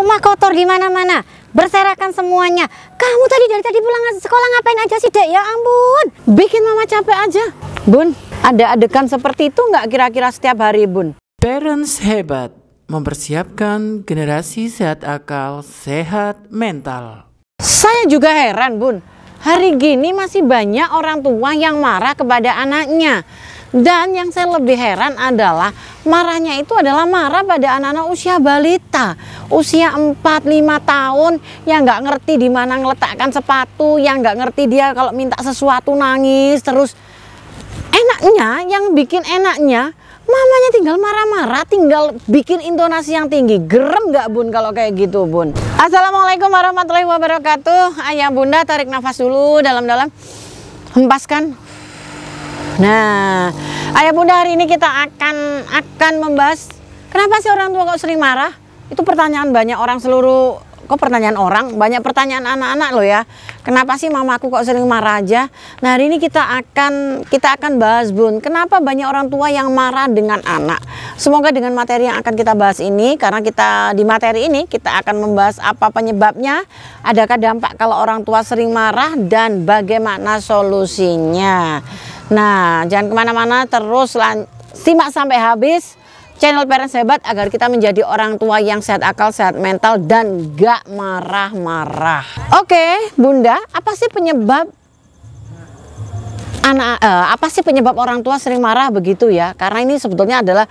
Rumah kotor di mana-mana, berserakan semuanya. Kamu dari tadi pulang sekolah ngapain aja sih, Dek? Ya ampun, bikin mama capek aja. Bun, ada adegan seperti itu nggak kira-kira setiap hari, Bun? Parents hebat mempersiapkan generasi sehat akal, sehat mental. Saya juga heran, Bun. Hari gini masih banyak orang tua yang marah kepada anaknya. Dan yang saya lebih heran adalah marahnya itu adalah marah pada anak-anak usia balita, usia 4-5 tahun yang nggak ngerti di mana ngeletakkan sepatu, yang nggak ngerti dia kalau minta sesuatu nangis terus. Enaknya, yang bikin enaknya, mamanya tinggal marah-marah, tinggal bikin intonasi yang tinggi. Gerem nggak, Bun, kalau kayak gitu, Bun? Assalamualaikum warahmatullahi wabarakatuh. Ayah bunda tarik nafas dulu dalam-dalam, hempaskan. Nah, ayah bunda, hari ini kita akan membahas kenapa sih orang tua kok sering marah? Itu pertanyaan banyak orang banyak pertanyaan anak-anak loh ya. Kenapa sih mamaku kok sering marah aja? Nah, hari ini kita akan bahas, Bun, kenapa banyak orang tua yang marah dengan anak. Semoga dengan materi yang akan kita bahas ini, karena di materi ini kita akan membahas apa penyebabnya, adakah dampak kalau orang tua sering marah, dan bagaimana solusinya. Nah, jangan kemana-mana, terus simak sampai habis channel Parents Hebat agar kita menjadi orang tua yang sehat akal, sehat mental, dan gak marah-marah. Oke, Bunda, apa sih penyebab orang tua sering marah begitu ya? Karena ini sebetulnya adalah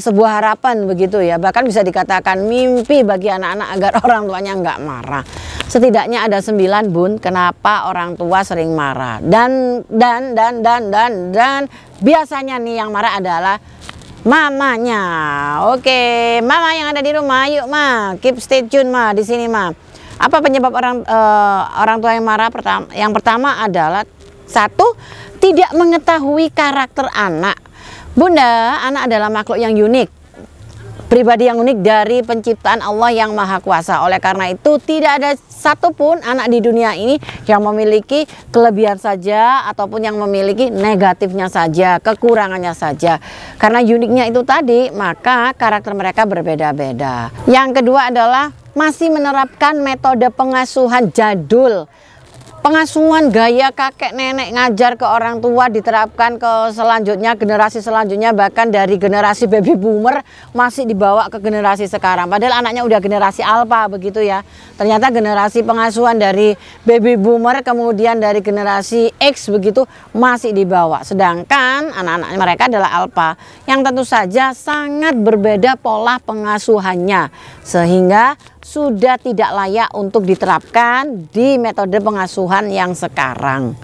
sebuah harapan begitu ya. Bahkan bisa dikatakan mimpi bagi anak-anak agar orang tuanya nggak marah. Setidaknya ada 9, Bun, kenapa orang tua sering marah. Dan biasanya nih yang marah adalah mamanya. Oke, mama yang ada di rumah, yuk ma, keep stay tune ma di sini ma. Apa penyebab orang tua yang marah? Yang pertama adalah, 1, tidak mengetahui karakter anak. Bunda, anak adalah makhluk yang unik, pribadi yang unik dari penciptaan Allah yang Maha Kuasa. Oleh karena itu tidak ada satupun anak di dunia ini yang memiliki kelebihan saja ataupun yang memiliki negatifnya saja, kekurangannya saja. Karena uniknya itu tadi, maka karakter mereka berbeda-beda. Yang kedua adalah masih menerapkan metode pengasuhan jadul. Pengasuhan gaya kakek nenek ngajar ke orang tua diterapkan ke selanjutnya, generasi selanjutnya, bahkan dari generasi baby boomer masih dibawa ke generasi sekarang. Padahal anaknya udah generasi alpha begitu ya. Ternyata generasi pengasuhan dari baby boomer kemudian dari generasi X begitu masih dibawa. Sedangkan anak-anak mereka adalah alpha yang tentu saja sangat berbeda pola pengasuhannya, sehingga sudah tidak layak untuk diterapkan di metode pengasuhan yang sekarang.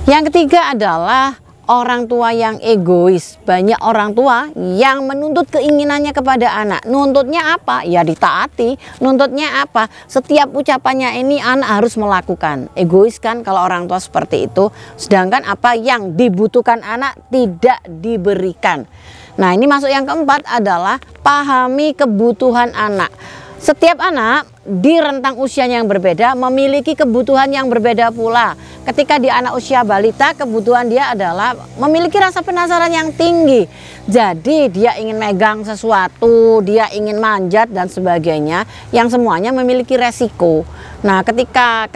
Yang ketiga adalah orang tua yang egois. Banyak orang tua yang menuntut keinginannya kepada anak. Nuntutnya apa? Ya ditaati. Nuntutnya apa? Setiap ucapannya ini anak harus melakukan. Egois kan kalau orang tua seperti itu. Sedangkan apa yang dibutuhkan anak tidak diberikan. Nah, ini masuk yang keempat adalah pahami kebutuhan anak. Setiap anak di rentang usianya yang berbeda memiliki kebutuhan yang berbeda pula. Ketika di anak usia balita, kebutuhan dia adalah memiliki rasa penasaran yang tinggi. Jadi dia ingin megang sesuatu, dia ingin manjat dan sebagainya, yang semuanya memiliki resiko. Nah, ketika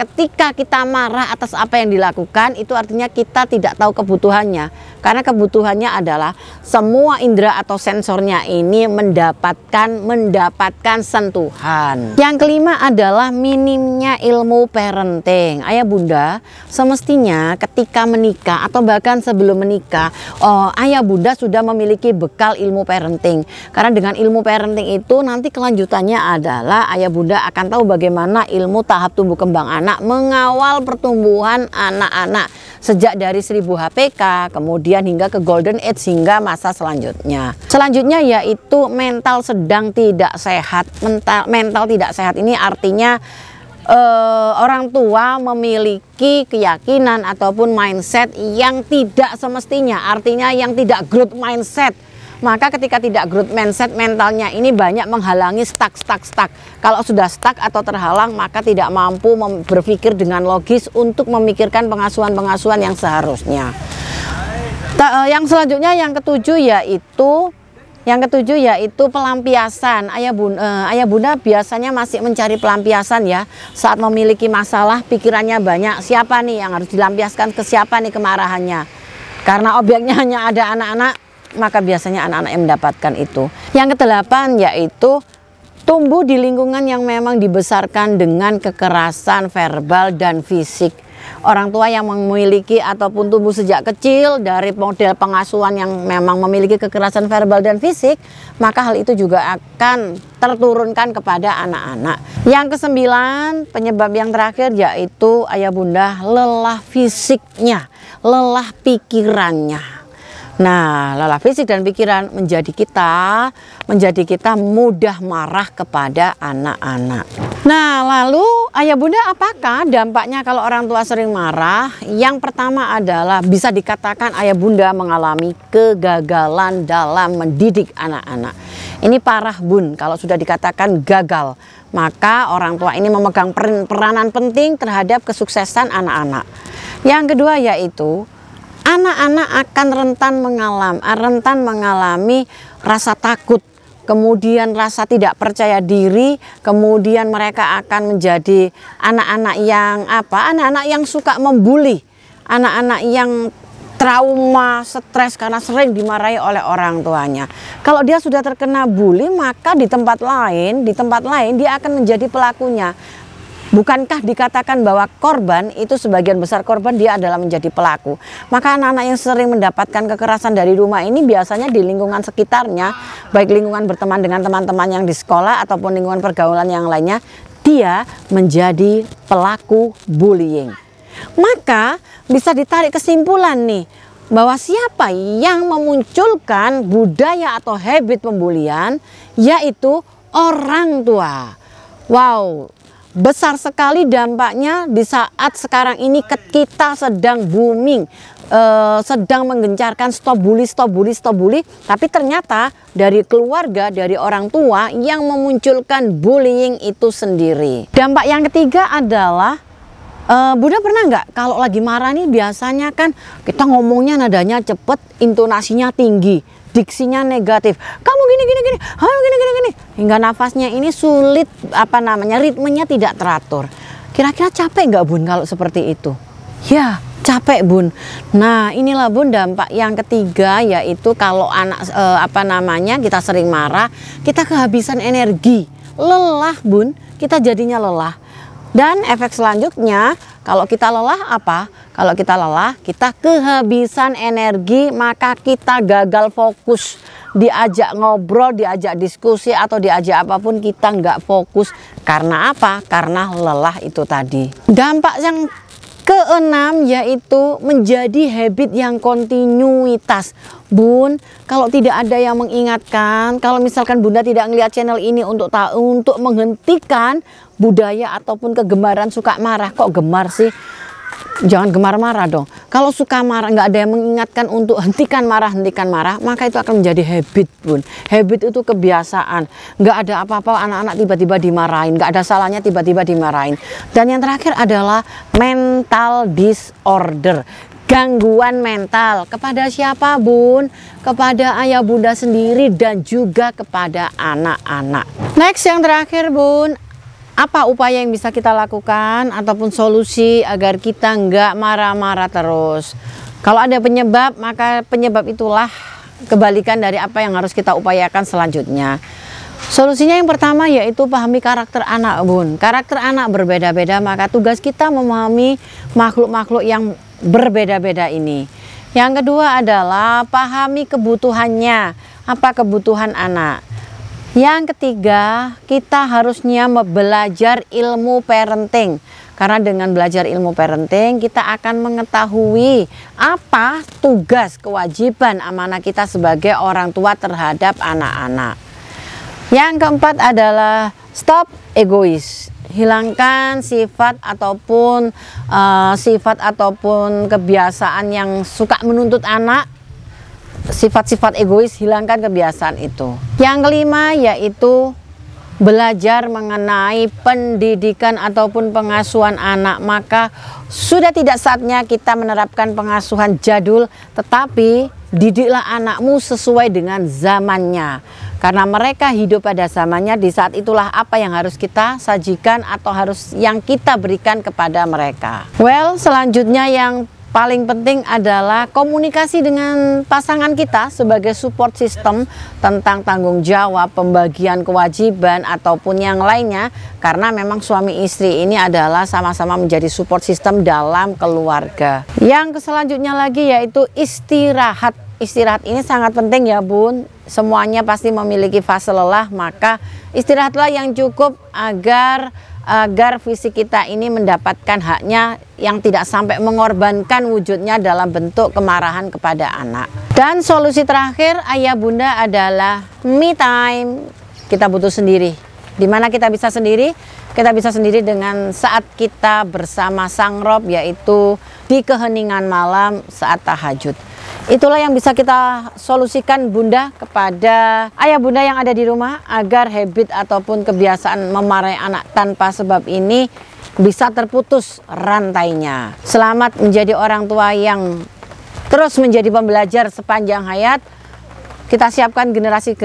kita marah atas apa yang dilakukan, itu artinya kita tidak tahu kebutuhannya. Karena kebutuhannya adalah semua indera atau sensornya ini mendapatkan sentuhan. Yang kelima adalah minimnya ilmu parenting. Ayah bunda, semestinya ketika menikah atau bahkan sebelum menikah, ayah bunda sudah memiliki bekal ilmu parenting. Karena dengan ilmu parenting itu nanti kelanjutannya adalah ayah bunda akan tahu bagaimana ilmu tahap tumbuh kembang anak, mengawal pertumbuhan anak-anak sejak dari 1000 HPK kemudian hingga ke golden age hingga masa selanjutnya. Selanjutnya yaitu mental sedang tidak sehat. Mental tidak sehat ini artinya orang tua memiliki keyakinan ataupun mindset yang tidak semestinya, artinya yang tidak growth mindset. Maka ketika tidak growth mindset, mentalnya ini banyak menghalangi stuck. Kalau sudah stuck atau terhalang, maka tidak mampu berpikir dengan logis untuk memikirkan pengasuhan-pengasuhan yang seharusnya. Yang selanjutnya, yang ketujuh, yaitu Yang ketujuh yaitu pelampiasan. Ayah bunda biasanya masih mencari pelampiasan ya. Saat memiliki masalah, pikirannya banyak. Siapa nih yang harus dilampiaskan, ke siapa nih kemarahannya? Karena objeknya hanya ada anak-anak, maka biasanya anak-anak yang mendapatkan itu. Yang kedelapan yaitu tumbuh di lingkungan yang memang dibesarkan dengan kekerasan verbal dan fisik. Orang tua yang memiliki ataupun tumbuh sejak kecil dari model pengasuhan yang memang memiliki kekerasan verbal dan fisik, maka hal itu juga akan terturunkan kepada anak-anak. Yang kesembilan, penyebab yang terakhir yaitu ayah bunda lelah fisiknya, lelah pikirannya. Nah, lelah fisik dan pikiran menjadi kita mudah marah kepada anak-anak. Nah, lalu ayah bunda apakah dampaknya kalau orang tua sering marah? Yang pertama adalah bisa dikatakan ayah bunda mengalami kegagalan dalam mendidik anak-anak. Ini parah bun kalau sudah dikatakan gagal. Maka orang tua ini memegang peranan penting terhadap kesuksesan anak-anak. Yang kedua yaitu anak-anak akan rentan mengalami rasa takut, kemudian rasa tidak percaya diri, kemudian mereka akan menjadi anak-anak yang suka membuli, anak-anak yang trauma, stres karena sering dimarahi oleh orang tuanya. Kalau dia sudah terkena bully, maka di tempat lain dia akan menjadi pelakunya. Bukankah dikatakan bahwa korban itu sebagian besar korban dia adalah menjadi pelaku. Maka anak-anak yang sering mendapatkan kekerasan dari rumah ini biasanya di lingkungan sekitarnya, baik lingkungan berteman dengan teman-teman yang di sekolah ataupun lingkungan pergaulan yang lainnya, dia menjadi pelaku bullying. Maka bisa ditarik kesimpulan nih, bahwa siapa yang memunculkan budaya atau habit pembulian, yaitu orang tua. Wow, besar sekali dampaknya di saat sekarang ini kita sedang booming, sedang menggencarkan stop bully, tapi ternyata dari keluarga, dari orang tua yang memunculkan bullying itu sendiri. Dampak yang ketiga adalah Bunda pernah nggak kalau lagi marah nih biasanya kan kita ngomongnya nadanya cepet, intonasinya tinggi, diksinya negatif. Kamu gini, hingga nafasnya ini sulit, ritmenya tidak teratur. Kira-kira capek nggak bun kalau seperti itu? Ya, capek bun. Nah, inilah bun dampak yang ketiga, yaitu kalau kita sering marah, kita kehabisan energi, lelah bun, kita jadinya lelah. Dan efek selanjutnya, kalau kita lelah apa? Kalau kita lelah, kita kehabisan energi, maka kita gagal fokus. Diajak ngobrol, diajak diskusi, atau diajak apapun, kita nggak fokus. Karena apa? Karena lelah itu tadi. Dampak yang keenam yaitu menjadi habit yang kontinuitas. Bun, kalau tidak ada yang mengingatkan, kalau misalkan Bunda tidak ngelihat channel ini untuk menghentikan budaya ataupun kegemaran suka marah, kok gemar sih? Jangan gemar marah dong. Kalau suka marah nggak ada yang mengingatkan untuk hentikan marah, maka itu akan menjadi habit bun. Habit itu kebiasaan. Nggak ada apa-apa anak-anak tiba-tiba dimarahin, nggak ada salahnya tiba-tiba dimarahin. Dan yang terakhir adalah mental disorder. Gangguan mental kepada siapa bun? Kepada ayah bunda sendiri dan juga kepada anak-anak. Next yang terakhir bun, apa upaya yang bisa kita lakukan ataupun solusi agar kita nggak marah-marah terus? Kalau ada penyebab, maka penyebab itulah kebalikan dari apa yang harus kita upayakan selanjutnya. Solusinya yang pertama yaitu pahami karakter anak bun. Karakter anak berbeda-beda, maka tugas kita memahami makhluk-makhluk yang berbeda-beda ini. Yang kedua adalah pahami kebutuhannya. Apa kebutuhan anak? Yang ketiga, kita harusnya belajar ilmu parenting. Karena dengan belajar ilmu parenting, kita akan mengetahui apa tugas, kewajiban, amanah kita sebagai orang tua terhadap anak-anak. Yang keempat adalah stop egois. Hilangkan sifat ataupun kebiasaan yang suka menuntut anak. Sifat-sifat egois, hilangkan kebiasaan itu. Yang kelima yaitu belajar mengenai pendidikan ataupun pengasuhan anak, maka sudah tidak saatnya kita menerapkan pengasuhan jadul, tetapi didiklah anakmu sesuai dengan zamannya. Karena mereka hidup pada zamannya, di saat itulah apa yang harus kita sajikan atau harus yang kita berikan kepada mereka. Well, selanjutnya yang paling penting adalah komunikasi dengan pasangan kita sebagai support system tentang tanggung jawab, pembagian kewajiban ataupun yang lainnya, karena memang suami istri ini adalah sama-sama menjadi support system dalam keluarga. Yang selanjutnya lagi yaitu istirahat. Istirahat ini sangat penting ya bun, semuanya pasti memiliki fase lelah, maka istirahatlah yang cukup agar fisik kita ini mendapatkan haknya yang tidak sampai mengorbankan wujudnya dalam bentuk kemarahan kepada anak. Dan solusi terakhir ayah bunda adalah me time. Kita butuh sendiri. Di mana kita bisa sendiri? Kita bisa sendiri dengan saat kita bersama Sang Rob, yaitu di keheningan malam saat tahajud. Itulah yang bisa kita solusikan bunda kepada ayah bunda yang ada di rumah, agar habit ataupun kebiasaan memarahi anak tanpa sebab ini bisa terputus rantainya. Selamat menjadi orang tua yang terus menjadi pembelajar sepanjang hayat. Kita siapkan generasi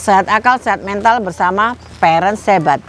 sehat akal, sehat mental bersama Parents Hebat.